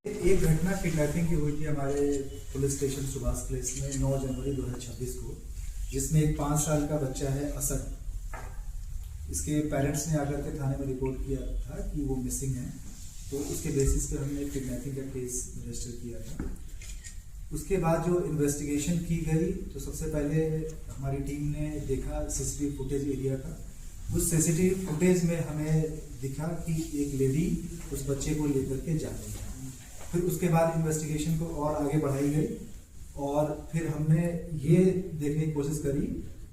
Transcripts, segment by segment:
एक घटना किडनैपिंग की हुई थी हमारे पुलिस स्टेशन सुभाष प्लेस में 9 जनवरी 2026 को, जिसमें एक 5 साल का बच्चा है असद। इसके पेरेंट्स ने आकर के थाने में रिपोर्ट किया था कि वो मिसिंग है, तो उसके बेसिस पे हमने किडनैपिंग का केस रजिस्टर किया था। उसके बाद जो इन्वेस्टिगेशन की गई तो सबसे पहले हमारी टीम ने देखा सीसीटीवी फुटेज एरिया का। उस सीसीटीवी फुटेज में हमें दिखा कि एक लेडी उस बच्चे को लेकर के जा रही है। फिर उसके बाद इन्वेस्टिगेशन को और आगे बढ़ाई गई और फिर हमने ये देखने की कोशिश करी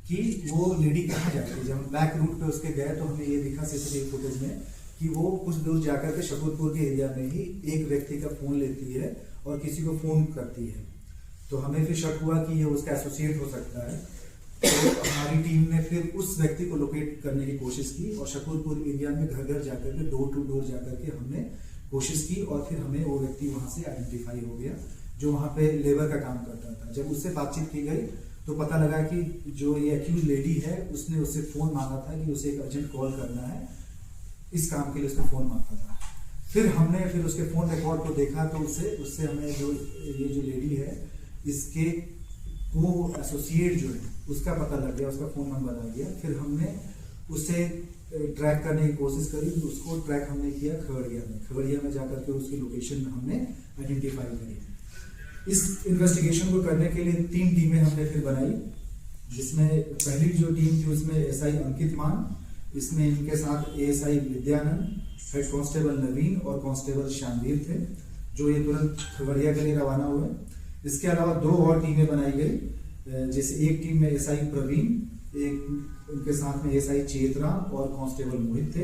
कि वो लेडी कहाँ जा रही है। जब हम बैक रूट पे उसके गए तो हमें ये दिखा सीसीटीवी फुटेज में कि वो कुछ दूर जाकर के शकरपुर के एरिया में ही एक व्यक्ति का फोन लेती है और किसी को फोन करती है। तो हमें फिर शक हुआ कि ये उसका एसोसिएट हो सकता है। तो हमारी टीम ने फिर उस व्यक्ति को लोकेट करने की कोशिश की और शकरपुर एरिया में घर घर जाकर के डोर टू डोर जाकर के हमने कोशिश की और फिर हमें वो व्यक्ति वहां से आइडेंटिफाई हो गया जो वहां पे लेबर का काम करता था। जब उससे बातचीत की गई तो पता लगा कि जो ये एक्यूज लेडी है उसने उससे फोन मांगा था कि उसे एक अर्जेंट कॉल करना है, इस काम के लिए उसने फोन मांगा था। फिर हमने उसके फोन रिकॉर्ड को देखा तो उससे हमें ये जो लेडी है इसके वो एसोसिएट जो है उसका पता लग गया, उसका फोन नंबर आ गया। फिर हमने उसे ट्रैक करने की कोशिश करी, उसको ट्रैक हमने किया खगड़िया में जाकर के उसकी लोकेशन हमने आइडेंटिफाई करी। इस इन्वेस्टिगेशन को करने के लिए 3 टीमें हमने फिर बनाई, जिसमें पहली जो टीम थी उसमें एसआई अंकित मान, इसमें इनके साथ एएसआई विद्यानंद, हेड कांस्टेबल नवीन और कांस्टेबल शानवीर थे, जो ये तुरंत खगड़िया के लिए रवाना हुए। इसके अलावा 2 और टीमें बनाई गई, जैसे एक टीम में एसआई प्रवीण, एक उनके साथ में एसआई चेतरा और कांस्टेबल मोहित थे।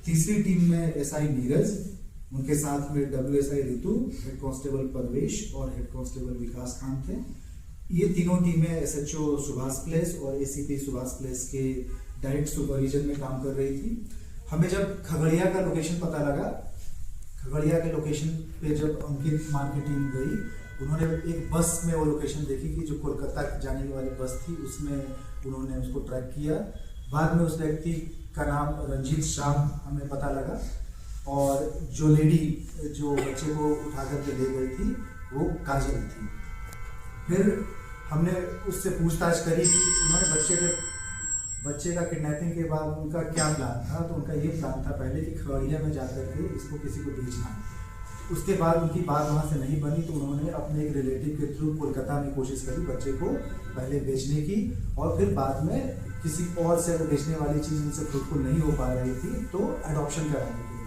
तीसरी टीम में एसआई नीरज, उनके साथ में डब्ल्यूएसआई ऋतु, हेड कांस्टेबल परवेश और हेड कांस्टेबल विकास खान थे। ये तीनों टीमें एसएचओ सुभाष प्लेस और एसीपी सुभाष प्लेस के डायरेक्ट सुपरविजन में काम कर रही थी। हमें जब खगड़िया का लोकेशन पता लगा, खगड़िया के लोकेशन पे जब अंकित मान की टीम गई, उन्होंने एक बस में वो लोकेशन देखी कि जो कोलकाता जाने वाली बस थी, उसमें उन्होंने उसको ट्रैक किया। बाद में उस व्यक्ति का नाम रंजीत शाह हमें पता लगा और जो लेडी जो बच्चे को उठा करके ले गई थी वो काजल थी। फिर हमने उससे पूछताछ करी कि उन्होंने बच्चे का किडनैपिंग के बाद उनका क्या प्लान था। तो उनका ये प्लान था पहले कि खगड़िया में जाकर के इसको किसी को बेचना। उसके बाद उनकी बात वहाँ से नहीं बनी तो उन्होंने अपने एक रिलेटिव के थ्रू कोलकाता में कोशिश करी बच्चे को पहले बेचने की और फिर बाद में किसी और से बेचने वाली चीज़ उनसे फ्रूटफुल नहीं हो पा रही थी तो अडॉप्शन कराने के लिए।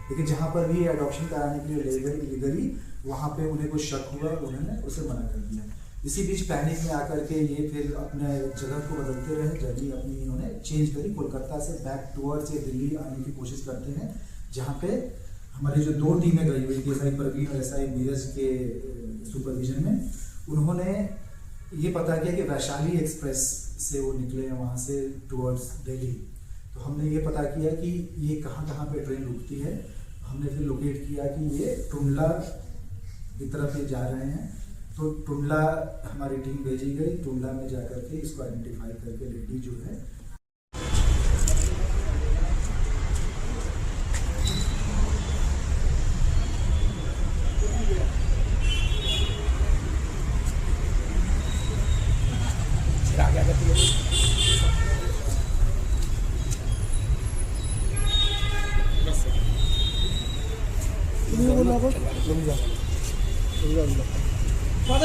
लेकिन जहाँ पर भी अडॉप्शन कराने के लिए ले गए लीगली, वहाँ पे उन्हें कुछ शक हुआ, उन्होंने उसे मना कर दिया। इसी बीच पैनिक में आकर के ये फिर अपने जगह को बदलते रहे, जर्नी अपनी इन्होंने चेंज करी। कोलकाता से बैक टूवर्ड से दिल्ली आने की कोशिश करते हैं, जहाँ पे हमारी जो 2 टीमें गई हुई थी एसआई प्रवीण और एसआई नीरज के सुपरविजन में, उन्होंने ये पता किया कि वैशाली एक्सप्रेस से वो निकले हैं वहाँ से टूवर्ड्स दिल्ली। तो हमने ये पता किया कि ये कहाँ पे ट्रेन रुकती है। हमने फिर लोकेट किया कि ये टुंडला की तरफ ये जा रहे हैं। तो टुंडला हमारी टीम भेजी गई, टुंडला में जाकर के इसको आइडेंटिफाई करके लेडी जो है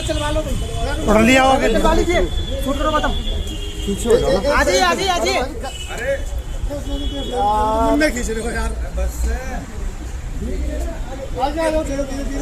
चलवा लो पढ़ लिया होगा, चलवा लीजिए, शूट करो खत्म, पीछे हो जाओ। आ जाइए अरे मुन्ने खींच रहे हो यार, बस आ जाओ धीरे धीरे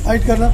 हाइट करना।